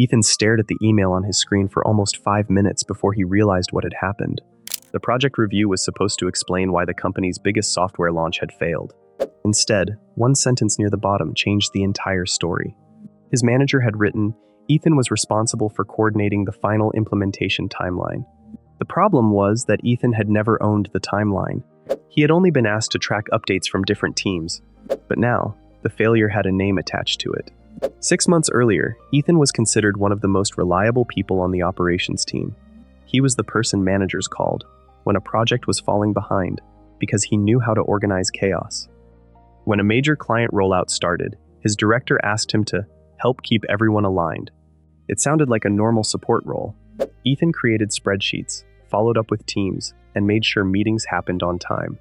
Ethan stared at the email on his screen for almost 5 minutes before he realized what had happened. The project review was supposed to explain why the company's biggest software launch had failed. Instead, one sentence near the bottom changed the entire story. His manager had written, Ethan was responsible for coordinating the final implementation timeline. The problem was that Ethan had never owned the timeline. He had only been asked to track updates from different teams. But now, the failure had a name attached to it. 6 months earlier, Ethan was considered one of the most reliable people on the operations team. He was the person managers called when a project was falling behind because he knew how to organize chaos. When a major client rollout started, his director asked him to help keep everyone aligned. It sounded like a normal support role. Ethan created spreadsheets, followed up with teams, and made sure meetings happened on time.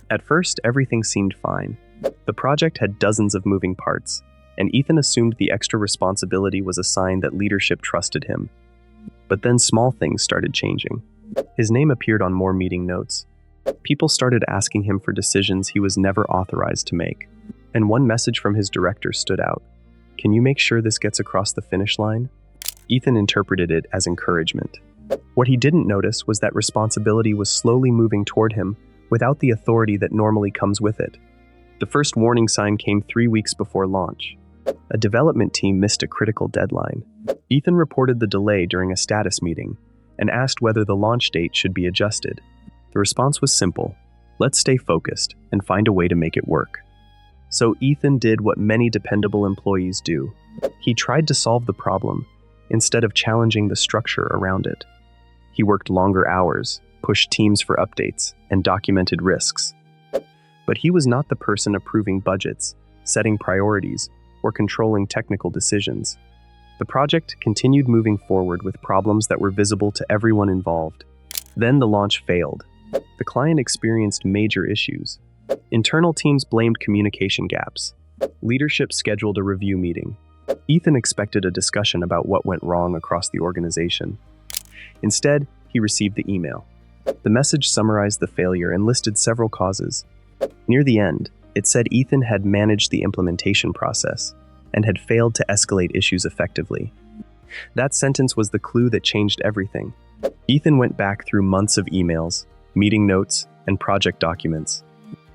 At first, everything seemed fine. The project had dozens of moving parts, and Ethan assumed the extra responsibility was a sign that leadership trusted him. But then small things started changing. His name appeared on more meeting notes. People started asking him for decisions he was never authorized to make. And one message from his director stood out. Can you make sure this gets across the finish line? Ethan interpreted it as encouragement. What he didn't notice was that responsibility was slowly moving toward him without the authority that normally comes with it. The first warning sign came 3 weeks before launch. A development team missed a critical deadline. Ethan reported the delay during a status meeting and asked whether the launch date should be adjusted. The response was simple: let's stay focused and find a way to make it work. So Ethan did what many dependable employees do. He tried to solve the problem instead of challenging the structure around it. He worked longer hours, pushed teams for updates, and documented risks. But he was not the person approving budgets, setting priorities, or controlling technical decisions. The project continued moving forward with problems that were visible to everyone involved. Then the launch failed. The client experienced major issues. Internal teams blamed communication gaps. Leadership scheduled a review meeting. Ethan expected a discussion about what went wrong across the organization. Instead, he received the email. The message summarized the failure and listed several causes. Near the end, it said Ethan had managed the implementation process and had failed to escalate issues effectively. That sentence was the clue that changed everything. Ethan went back through months of emails, meeting notes, and project documents.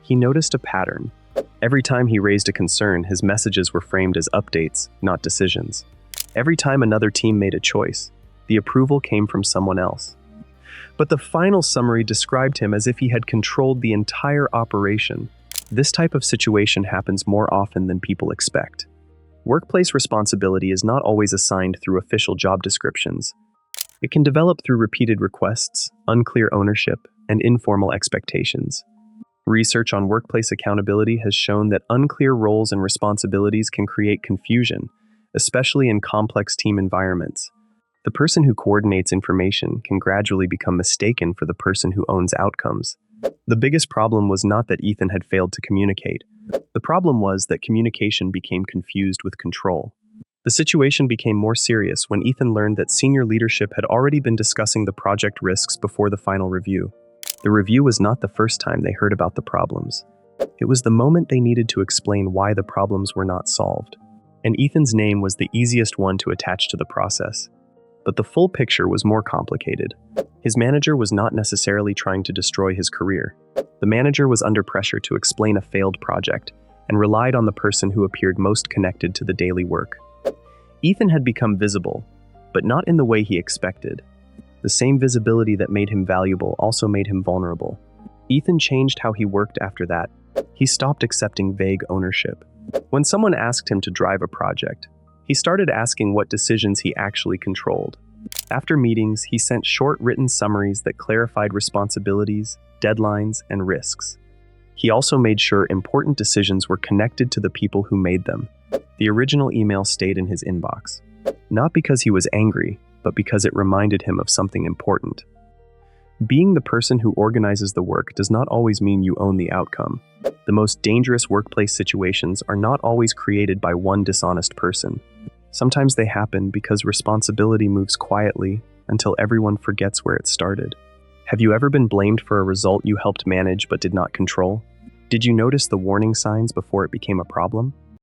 He noticed a pattern. Every time he raised a concern, his messages were framed as updates, not decisions. Every time another team made a choice, the approval came from someone else. But the final summary described him as if he had controlled the entire operation. This type of situation happens more often than people expect. Workplace responsibility is not always assigned through official job descriptions. It can develop through repeated requests, unclear ownership, and informal expectations. Research on workplace accountability has shown that unclear roles and responsibilities can create confusion, especially in complex team environments. The person who coordinates information can gradually become mistaken for the person who owns outcomes. The biggest problem was not that Ethan had failed to communicate. The problem was that communication became confused with control. The situation became more serious when Ethan learned that senior leadership had already been discussing the project risks before the final review. The review was not the first time they heard about the problems. It was the moment they needed to explain why the problems were not solved. And Ethan's name was the easiest one to attach to the process. But the full picture was more complicated. His manager was not necessarily trying to destroy his career. The manager was under pressure to explain a failed project and relied on the person who appeared most connected to the daily work. Ethan had become visible, but not in the way he expected. The same visibility that made him valuable also made him vulnerable. Ethan changed how he worked after that. He stopped accepting vague ownership. When someone asked him to drive a project, he started asking what decisions he actually controlled. After meetings, he sent short written summaries that clarified responsibilities, deadlines, and risks. He also made sure important decisions were connected to the people who made them. The original email stayed in his inbox, not because he was angry, but because it reminded him of something important. Being the person who organizes the work does not always mean you own the outcome. The most dangerous workplace situations are not always created by one dishonest person. Sometimes they happen because responsibility moves quietly until everyone forgets where it started. Have you ever been blamed for a result you helped manage but did not control? Did you notice the warning signs before it became a problem?